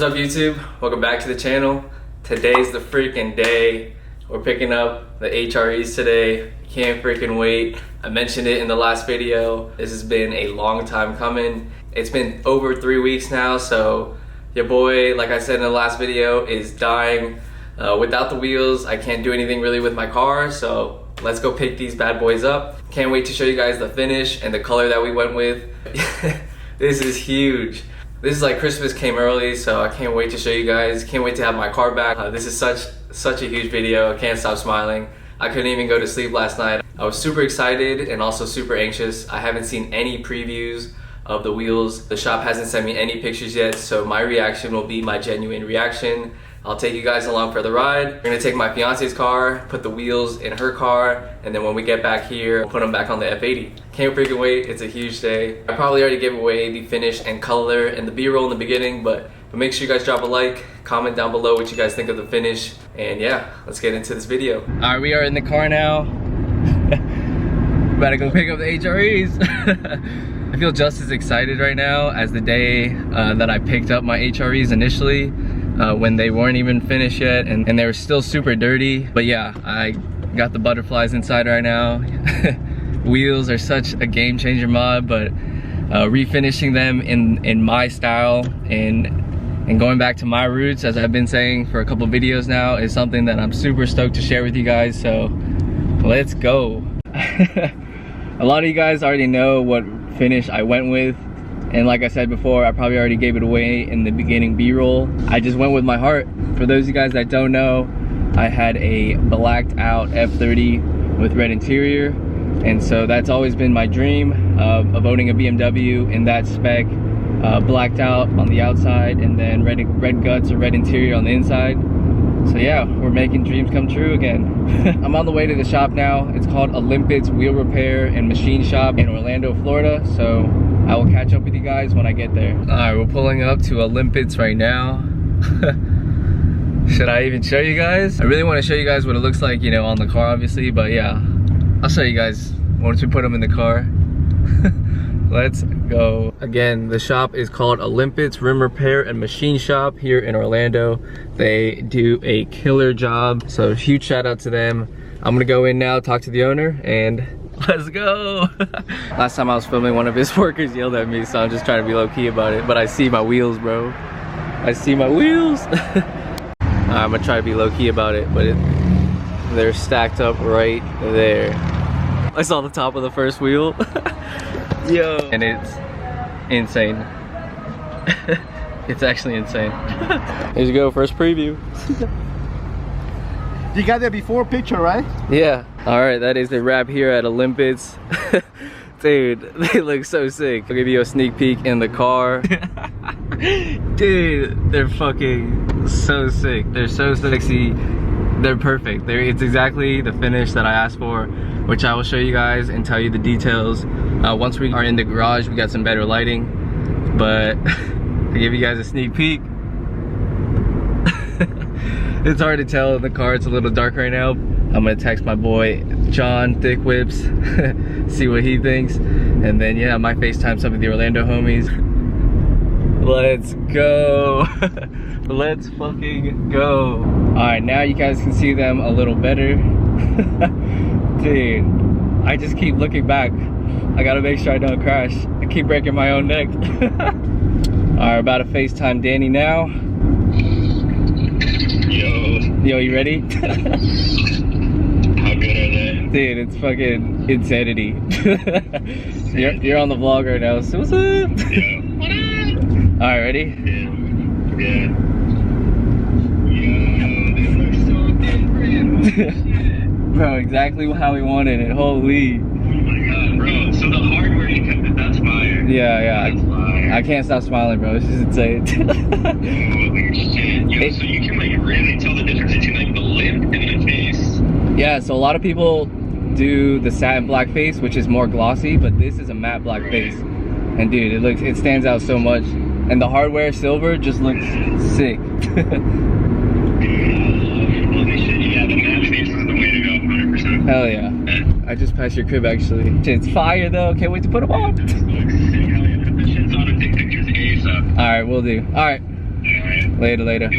up, YouTube? Welcome back to the channel. Today's the freaking day. We're picking up the HREs today. Can't freaking wait. I mentioned it in the last video. This has been a long time coming. It's been over 3 weeks now, so your boy, like I said in the last video, is dying. Without the wheels, I can't do anything really with my car, so let's go pick these bad boys up. Can't wait to show you guys the finish and the color that we went with. This is huge. This is like Christmas came early, so I can't wait to show you guys. Can't wait to have my car back. This is such a huge video. I can't stop smiling. I couldn't even go to sleep last night. I was super excited and also super anxious. I haven't seen any previews of the wheels. The shop hasn't sent me any pictures yet, so my reaction will be my genuine reaction. I'll take you guys along for the ride. We're gonna take my fiance's car, put the wheels in her car, and then when we get back here, we'll put them back on the F80. Can't freaking wait, it's a huge day. I probably already gave away the finish and color and the B-roll in the beginning, but make sure you guys drop a like, comment down below what you guys think of the finish, and yeah, let's get into this video. All right, we are in the car now. About to go pick up the HREs. I feel just as excited right now as the day that I picked up my HREs initially. When they weren't even finished yet and they were still super dirty. But yeah, I got the butterflies inside right now. Wheels are such a game changer mod, but refinishing them in my style and going back to my roots, as I've been saying for a couple videos now, is something that I'm super stoked to share with you guys, so let's go. A lot of you guys already know what finish I went with. And like I said before, I probably already gave it away in the beginning B-roll. I just went with my heart. For those of you guys that don't know, I had a blacked out F30 with red interior. And so that's always been my dream of owning a BMW in that spec. Blacked out on the outside and then red guts or red interior on the inside. So yeah, we're making dreams come true again. I'm on the way to the shop now. It's called Olympus Wheel Repair and Machine Shop in Orlando, Florida. So I will catch up with you guys when I get there. All right, we're pulling up to Olympus right now. Should I even show you guys? I really want to show you guys what it looks like, you know, on the car obviously, but yeah, I'll show you guys once we put them in the car. Let's go. Again, the shop is called Olympus Rim Repair and Machine Shop here in Orlando. They do a killer job, so huge shout out to them. I'm gonna go in now, talk to the owner, and let's go. Last time I was filming, one of his workers yelled at me, so I'm just trying to be low-key about it, but I see my wheels, bro. I see my wheels. I'm gonna try to be low-key about it, but they're stacked up right there. I saw the top of the first wheel. Yo, and it's insane. It's actually insane. Here you go, first preview. You got the before picture, right? Yeah. All right, that is the wrap here at Olympus. Dude, they look so sick. I'll give you a sneak peek in the car. Dude, they're fucking so sick. They're so sexy. They're perfect. It's exactly the finish that I asked for, which I will show you guys and tell you the details. Once we are in the garage, we got some better lighting, but to give you guys a sneak peek, it's hard to tell in the car, it's a little dark right now. I'm gonna text my boy John Thick Whips, see what he thinks, and then yeah, I might FaceTime some of the Orlando homies. Let's go. Let's fucking go. All right, now you guys can see them a little better. Dude, I just keep looking back. I gotta make sure I don't crash. I keep breaking my own neck. All right, about to FaceTime Danny now. Yo, you ready? How good are they? Dude, it's fucking insanity. You're on the vlog right now, so what's up? Yeah. What up? All right, ready? Yeah. Yo, they look so different. Bro, exactly how we wanted it. Holy. Oh my god, bro. So the hardware you kept it, that's fire. Yeah. That's fire. I can't stop smiling, bro. It's just insane. Holy shit. Yo, so you can like really tell the difference between like the lip and the face. Yeah, so a lot of people do the satin black face, which is more glossy, but this is a matte black face. And dude, it stands out so much. And the hardware silver just looks sick. Holy shit, yeah, the matte face is the way to go, 100%. Hell yeah. I just passed your crib actually. It's fire though, can't wait to put them on. Looks sick, hell yeah. Put the shits on and take pictures ASAP. Alright, we'll do. Alright. Alright. Later, later.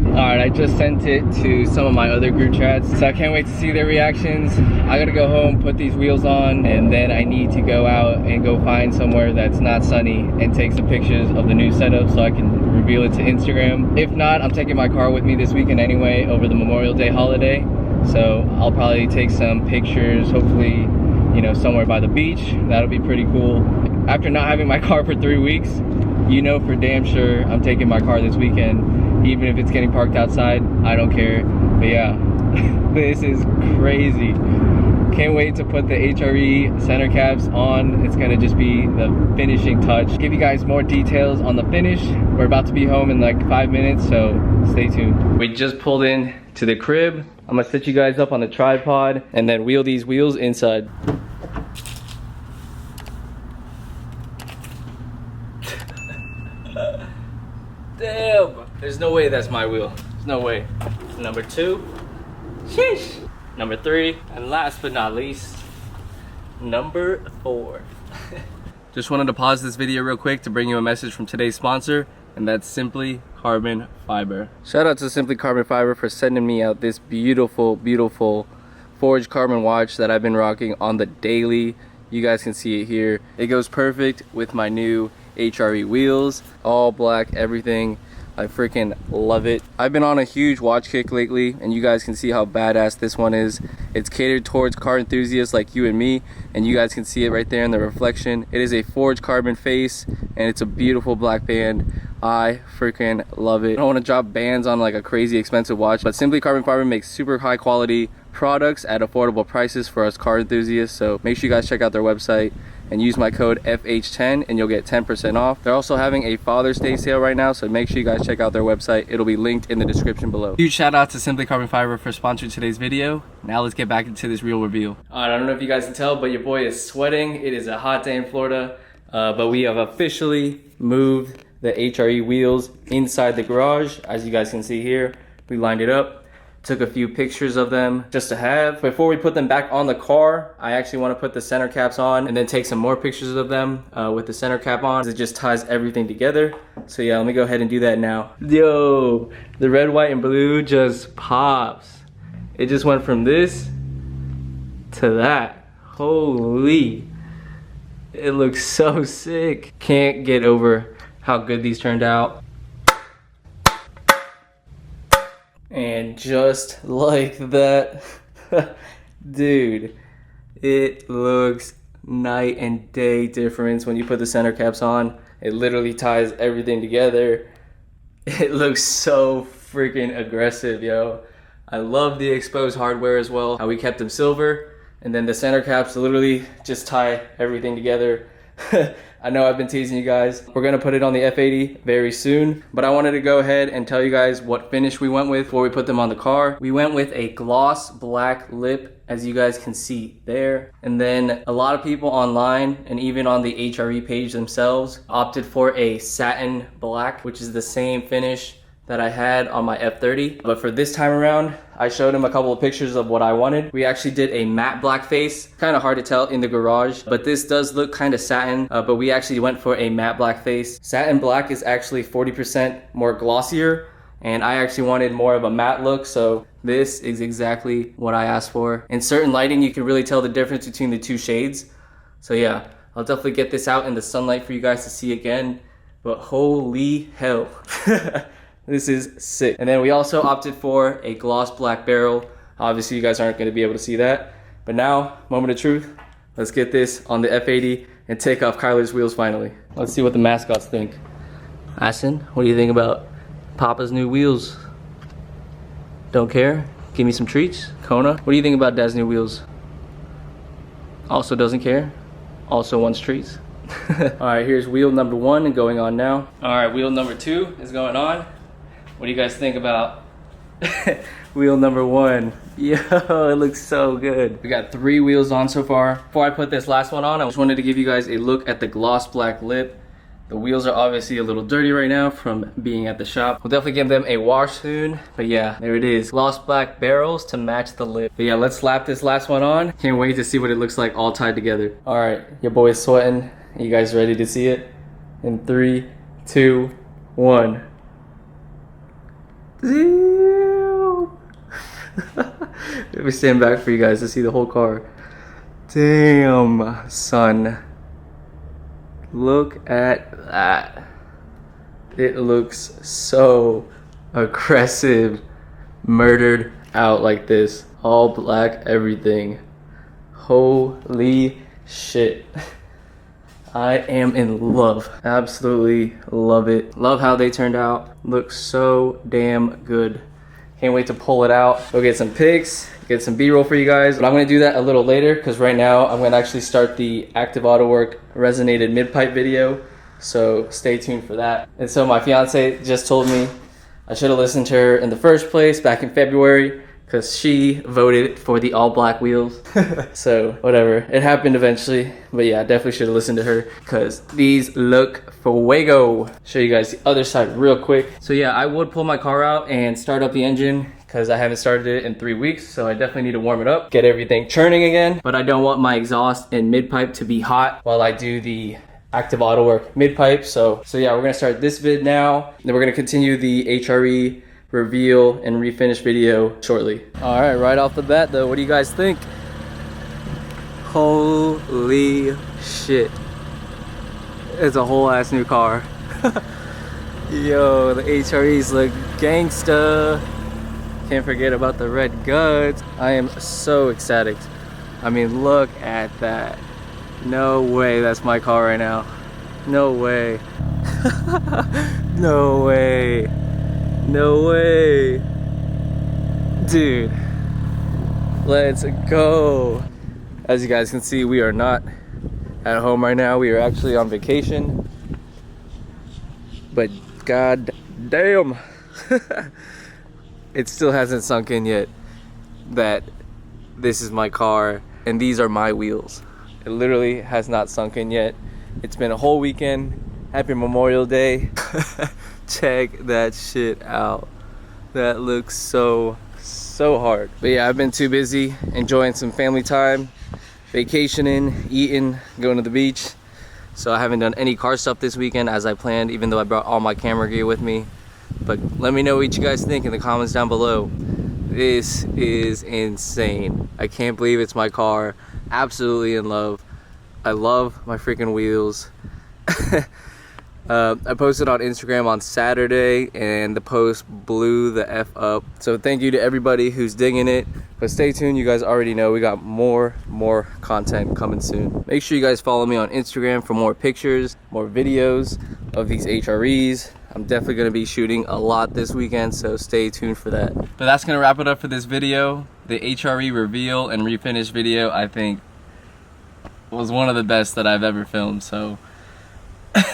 Alright, I just sent it to some of my other group chats, so I can't wait to see their reactions. I gotta go home, put these wheels on, and then I need to go out and go find somewhere that's not sunny and take some pictures of the new setup so I can reveal it to Instagram. If not, I'm taking my car with me this weekend anyway over the Memorial Day holiday, so I'll probably take some pictures, hopefully, you know, somewhere by the beach. That'll be pretty cool. After not having my car for 3 weeks, you know for damn sure I'm taking my car this weekend. Even if it's getting parked outside, I don't care. But yeah, this is crazy. Can't wait to put the HRE center caps on. It's gonna just be the finishing touch. Give you guys more details on the finish. We're about to be home in like 5 minutes, so stay tuned. We just pulled in to the crib. I'm gonna set you guys up on the tripod and then wheel these wheels inside. Damn! There's no way that's my wheel. There's no way. Number 2. Sheesh! Number 3. And last but not least, number 4. Just wanted to pause this video real quick to bring you a message from today's sponsor, and that's Simply Carbon Fiber. Shout out to Simply Carbon Fiber for sending me out this beautiful, beautiful forged carbon watch that I've been rocking on the daily. You guys can see it here. It goes perfect with my new HRE wheels, all black, everything. I freaking love it. I've been on a huge watch kick lately, and you guys can see how badass this one is. It's catered towards car enthusiasts like you and me, and you guys can see it right there in the reflection. It is a forged carbon face, and it's a beautiful black band. I freaking love it. I don't want to drop bands on like a crazy expensive watch, but Simply Carbon Fiber makes super high quality products at affordable prices for us car enthusiasts, so make sure you guys check out their website and use my code FH10 and you'll get 10% off. They're also having a Father's Day sale right now, so make sure you guys check out their website. It'll be linked in the description below. Huge shout out to Simply Carbon Fiber for sponsoring today's video. Now let's get back into this real reveal. Alright, I don't know if you guys can tell, but your boy is sweating. It is a hot day in Florida, but we have officially moved the HRE wheels inside the garage. As you guys can see here, we lined it up. Took a few pictures of them just to have. Before we put them back on the car, I actually want to put the center caps on and then take some more pictures of them with the center cap on. It just ties everything together. So yeah, let me go ahead and do that now. Yo, the red, white, and blue just pops. It just went from this to that. Holy, it looks so sick. Can't get over how good these turned out. And just like that, dude, it looks night and day difference when you put the center caps on. It literally ties everything together. It looks so freaking aggressive, yo. I love the exposed hardware as well, how we kept them silver, and then the center caps literally just tie everything together. I know I've been teasing you guys. We're gonna put it on the F80 very soon, but I wanted to go ahead and tell you guys what finish we went with before we put them on the car. We went with a gloss black lip, as you guys can see there. And then a lot of people online and even on the HRE page themselves opted for a satin black, which is the same finish that I had on my F30. But for this time around, I showed him a couple of pictures of what I wanted. We actually did a matte black face. Kind of hard to tell in the garage, but this does look kind of satin, but we actually went for a matte black face. Satin black is actually 40% more glossier, and I actually wanted more of a matte look, so this is exactly what I asked for. In certain lighting, you can really tell the difference between the two shades. So yeah, I'll definitely get this out in the sunlight for you guys to see again, but holy hell. This is sick. And then we also opted for a gloss black barrel. Obviously you guys aren't gonna be able to see that. But now, moment of truth, let's get this on the F80 and take off Kyler's wheels finally. Let's see what the mascots think. Aston, what do you think about Papa's new wheels? Don't care? Give me some treats? Kona, what do you think about Dad's new wheels? Also doesn't care? Also wants treats? Alright, here's wheel number 1 and going on now. Alright, wheel number 2 is going on. What do you guys think about wheel number 1? Yo, it looks so good. We got 3 wheels on so far. Before I put this last one on, I just wanted to give you guys a look at the gloss black lip. The wheels are obviously a little dirty right now from being at the shop. We'll definitely give them a wash soon. But yeah, there it is. Gloss black barrels to match the lip. But yeah, let's slap this last one on. Can't wait to see what it looks like all tied together. All right, your boy's sweating. You guys ready to see it? In 3, 2, 1. Damn. Let me stand back for you guys to see the whole car. Damn, son. Look at that. It looks so aggressive. Murdered out like this. All black, everything. Holy shit. I am in love. Absolutely love it. Love how they turned out. Looks so damn good. Can't wait to pull it out. Go get some pics, get some B-roll for you guys. But I'm gonna do that a little later because right now I'm gonna actually start the Active Auto Work resonated mid-pipe video. So stay tuned for that. And so my fiance just told me I should have listened to her in the first place back in February because she voted for the all black wheels. So whatever, it happened eventually. But yeah, I definitely should have listened to her because these look fuego. Show you guys the other side real quick. So yeah, I would pull my car out and start up the engine because I haven't started it in 3 weeks. So I definitely need to warm it up, get everything churning again. But I don't want my exhaust and mid pipe to be hot while I do the Active Auto Work mid pipe. So yeah, we're gonna start this vid now. Then we're gonna continue the HRE reveal and refinish video shortly. All right off the bat though, what do you guys think? Holy shit. It's a whole ass new car. Yo, the HREs look gangsta. Can't forget about the red guts. I am so ecstatic. I mean, look at that. No way that's my car right now. No way. No way. No way. Dude. Let's go. As you guys can see, we are not at home right now. We are actually on vacation. But god damn. It still hasn't sunk in yet that this is my car and these are my wheels. It literally has not sunk in yet. It's been a whole weekend. Happy Memorial Day. Check that shit out. That looks so hard. But yeah, I've been too busy enjoying some family time, vacationing, eating, going to the beach. So I haven't done any car stuff this weekend as I planned, even though I brought all my camera gear with me. But let me know what you guys think in the comments down below. This is insane. I can't believe it's my car. Absolutely in love. I love my freaking wheels. I posted on Instagram on Saturday and the post blew the F up. So thank you to everybody who's digging it. But stay tuned, you guys already know we got more content coming soon. Make sure you guys follow me on Instagram for more pictures, more videos of these HREs. I'm definitely gonna be shooting a lot this weekend, so stay tuned for that. But that's gonna wrap it up for this video. The HRE reveal and refinish video, I think, was one of the best that I've ever filmed. So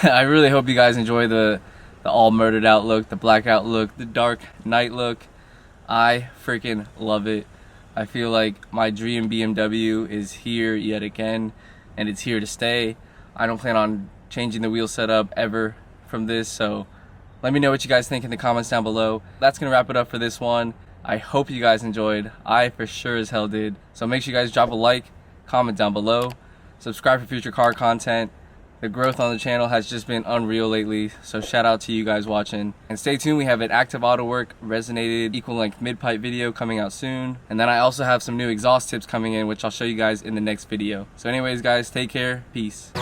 I really hope you guys enjoy the all murdered out look, the blackout look, the dark night look. I freaking love it. I feel like my dream BMW is here yet again, and it's here to stay. I don't plan on changing the wheel setup ever from this, so let me know what you guys think in the comments down below. That's gonna wrap it up for this one. I hope you guys enjoyed. I for sure as hell did. So make sure you guys drop a like, comment down below, subscribe for future car content. The growth on the channel has just been unreal lately, so shout out to you guys watching. And stay tuned, we have an Active Auto Work resonated equal length mid-pipe video coming out soon. And then I also have some new exhaust tips coming in, which I'll show you guys in the next video. So anyways guys, take care, peace.